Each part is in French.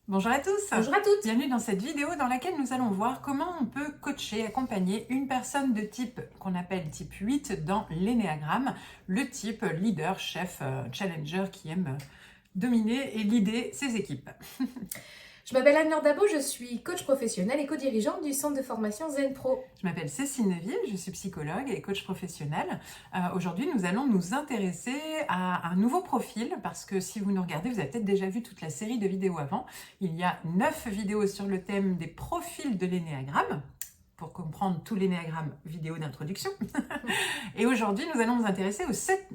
Bonjour à tous, Bonjour à toutes. bienvenue dans cette vidéo dans laquelle nous allons voir comment on peut coacher, accompagner une personne de type qu'on appelle type 8 dans l'énéagramme, le type leader, chef, challenger qui aime dominer et leader ses équipes. Je m'appelle Anne-Laure Dabo, je suis coach professionnel et co-dirigeante du centre de formation Zen Pro. Je m'appelle Cécile Neville, je suis psychologue et coach professionnel. Aujourd'hui, nous allons nous intéresser à un nouveau profil parce que si vous nous regardez, vous avez peut-être déjà vu toute la série de vidéos avant. Il y a 9 vidéos sur le thème des profils de l'énéagramme pour comprendre tout l'énéagramme vidéo d'introduction. Et aujourd'hui, nous allons nous intéresser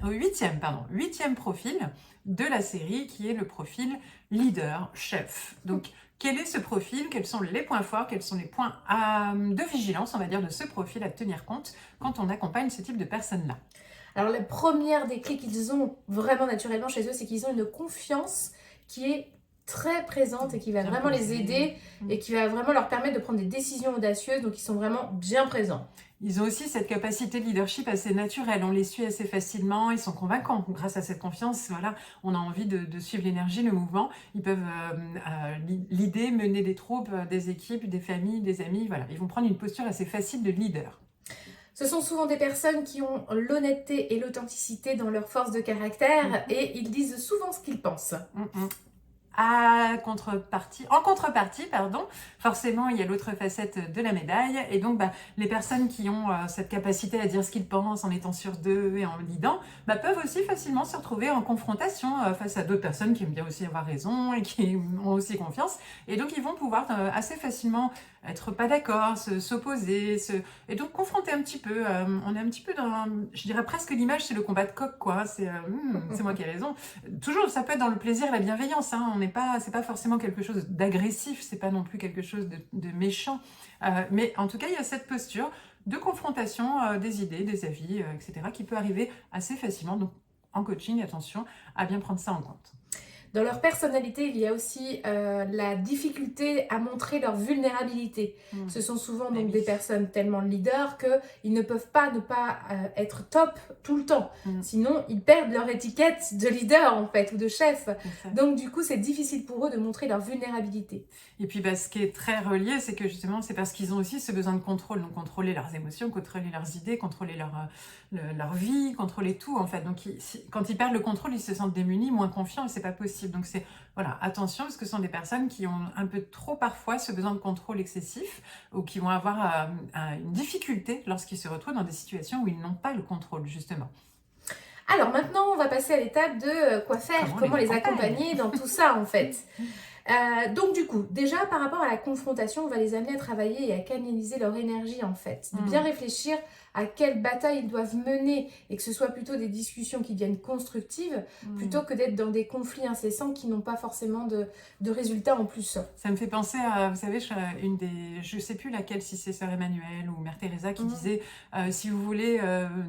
au huitième profil de la série qui est le profil leader, chef. Donc, quel est ce profil? Quels sont les points forts? Quels sont les points de vigilance, on va dire, de ce profil à tenir compte quand on accompagne ce type de personnes-là? Alors la première des clés qu'ils ont vraiment naturellement chez eux, c'est qu'ils ont une confiance qui est très présente et qui va Bien vraiment les posé. aider et qui va vraiment leur permettre de prendre des décisions audacieuses, donc ils sont vraiment bien présents. Ils ont aussi cette capacité de leadership assez naturelle, on les suit assez facilement, ils sont convaincants. Grâce à cette confiance, voilà, on a envie de suivre l'énergie, le mouvement. Ils peuvent leader, mener des troupes, des équipes, des familles, des amis. Voilà, ils vont prendre une posture assez facile de leader. Ce sont souvent des personnes qui ont l'honnêteté et l'authenticité dans leur force de caractère et ils disent souvent ce qu'ils pensent. En contrepartie, forcément, il y a l'autre facette de la médaille. Et donc, les personnes qui ont cette capacité à dire ce qu'ils pensent en étant sûres d'eux et en leadant, peuvent aussi facilement se retrouver en confrontation face à d'autres personnes qui aiment bien aussi avoir raison et qui ont aussi confiance. Et donc, ils vont pouvoir assez facilement être pas d'accord, s'opposer, et donc confronter un petit peu. On est un petit peu dans, je dirais presque l'image, c'est le combat de coq, quoi. C'est moi qui ai raison. Toujours, ça peut être dans le plaisir et la bienveillance. Hein. C'est pas forcément quelque chose d'agressif, c'est pas non plus quelque chose de méchant. Mais en tout cas, il y a cette posture de confrontation des idées, des avis, etc., qui peut arriver assez facilement. Donc, en coaching, attention à bien prendre ça en compte. Dans leur personnalité, il y a aussi la difficulté à montrer leur vulnérabilité. Ce sont souvent donc des personnes tellement leaders qu'ils ne peuvent pas ne pas être top tout le temps. Sinon, ils perdent leur étiquette de leader en fait ou de chef. Donc du coup, c'est difficile pour eux de montrer leur vulnérabilité. Et puis ce qui est très relié, c'est que justement, c'est parce qu'ils ont aussi ce besoin de contrôle. Donc contrôler leurs émotions, contrôler leurs idées, contrôler leur vie, contrôler tout en fait. Donc quand ils perdent le contrôle, ils se sentent démunis, moins confiants et c'est pas possible. Donc c'est, voilà, attention parce que ce sont des personnes qui ont un peu trop parfois ce besoin de contrôle excessif ou qui vont avoir une difficulté lorsqu'ils se retrouvent dans des situations où ils n'ont pas le contrôle justement. Alors maintenant, on va passer à l'étape de quoi faire, comment les accompagner dans tout ça en fait. Donc du coup, déjà par rapport à la confrontation, on va les amener à travailler et à canaliser leur énergie en fait. De bien réfléchir à quelle bataille ils doivent mener et que ce soit plutôt des discussions qui deviennent constructives plutôt que d'être dans des conflits incessants qui n'ont pas forcément de résultats en plus. Ça me fait penser à, vous savez, je sais plus laquelle, si c'est Sœur Emmanuelle ou Mère Teresa qui disait si vous voulez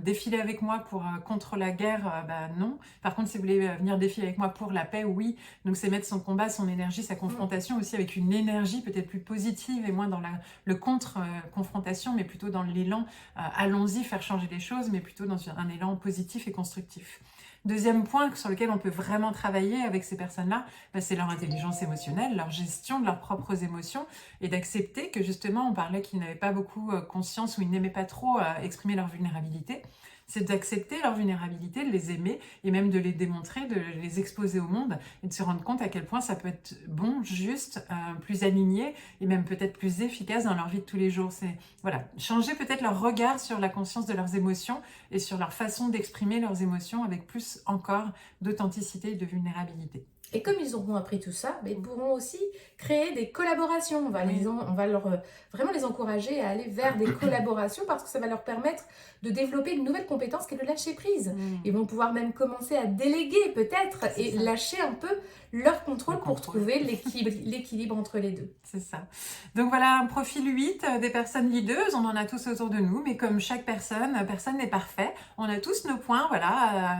défiler avec moi contre la guerre, non. Par contre, si vous voulez venir défiler avec moi pour la paix, oui. Donc c'est mettre son combat, son énergie, sa confrontation aussi avec une énergie peut-être plus positive et moins dans le contre-confrontation, mais plutôt dans l'élan allons-y, faire changer les choses, mais plutôt dans un élan positif et constructif. Deuxième point sur lequel on peut vraiment travailler avec ces personnes-là, c'est leur intelligence émotionnelle, leur gestion de leurs propres émotions et d'accepter que justement, on parlait qu'ils n'avaient pas beaucoup conscience ou ils n'aimaient pas trop exprimer leur vulnérabilité. C'est d'accepter leur vulnérabilité, de les aimer et même de les démontrer, de les exposer au monde et de se rendre compte à quel point ça peut être bon, juste, plus aligné et même peut-être plus efficace dans leur vie de tous les jours. C'est voilà, changer peut-être leur regard sur la conscience de leurs émotions et sur leur façon d'exprimer leurs émotions avec plus encore d'authenticité et de vulnérabilité. Et comme ils auront appris tout ça, ils pourront aussi créer des collaborations. On va vraiment les encourager à aller vers des collaborations parce que ça va leur permettre de développer une nouvelle compétence qui est le lâcher prise. Ils vont pouvoir même commencer à déléguer peut-être et lâcher un peu leur contrôle pour trouver l'équilibre entre les deux. C'est ça. Donc voilà, un profil 8, des personnes leaders, on en a tous autour de nous, mais comme chaque personne, personne n'est parfait. On a tous nos points, voilà,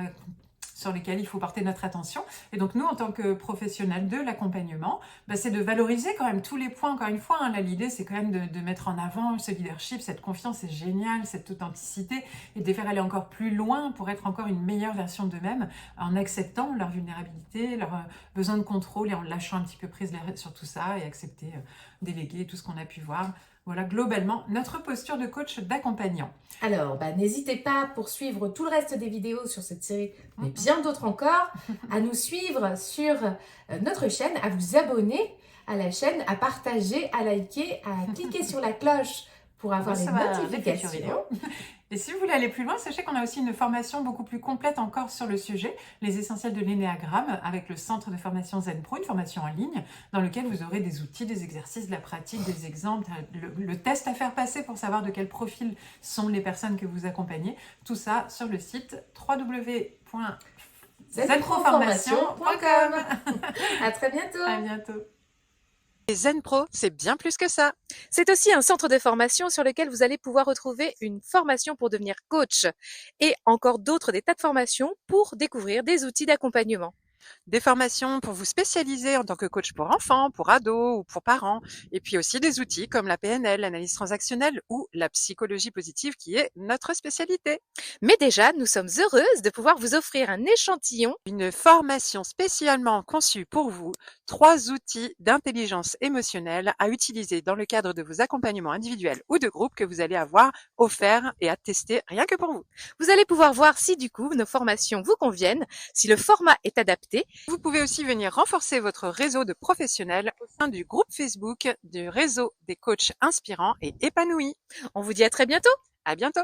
sur lesquels il faut porter notre attention. Et donc nous, en tant que professionnels de l'accompagnement, c'est de valoriser quand même tous les points. Encore une fois, hein, là, l'idée, c'est quand même de mettre en avant ce leadership, cette confiance, c'est génial, cette authenticité, et de les faire aller encore plus loin pour être encore une meilleure version d'eux-mêmes, en acceptant leur vulnérabilité, leur besoin de contrôle, et en lâchant un petit peu prise sur tout ça, et accepter, déléguer tout ce qu'on a pu voir. Voilà, globalement, notre posture de coach d'accompagnant. Alors, n'hésitez pas pour suivre tout le reste des vidéos sur cette série, mais bien d'autres encore, à nous suivre sur notre chaîne, à vous abonner à la chaîne, à partager, à liker, à cliquer sur la cloche pour avoir les notifications. Et si vous voulez aller plus loin, sachez qu'on a aussi une formation beaucoup plus complète encore sur le sujet, les essentiels de l'énéagramme, avec le centre de formation ZenPro, une formation en ligne, dans lequel vous aurez des outils, des exercices, de la pratique, des exemples, le test à faire passer pour savoir de quel profil sont les personnes que vous accompagnez. Tout ça sur le site www.zenproformation.com. À très bientôt. À bientôt. Et ZenPro, c'est bien plus que ça. C'est aussi un centre de formation sur lequel vous allez pouvoir retrouver une formation pour devenir coach et encore d'autres des tas de formations pour découvrir des outils d'accompagnement. Des formations pour vous spécialiser en tant que coach pour enfants, pour ados ou pour parents, et puis aussi des outils comme la PNL, l'analyse transactionnelle ou la psychologie positive qui est notre spécialité. Mais déjà, nous sommes heureuses de pouvoir vous offrir un échantillon, une formation spécialement conçue pour vous, 3 outils d'intelligence émotionnelle à utiliser dans le cadre de vos accompagnements individuels ou de groupe que vous allez avoir offerts et à tester rien que pour vous. Vous allez pouvoir voir si du coup nos formations vous conviennent, si le format est adapté. Vous pouvez aussi venir renforcer votre réseau de professionnels au sein du groupe Facebook du réseau des coachs inspirants et épanouis. On vous dit à très bientôt. À bientôt.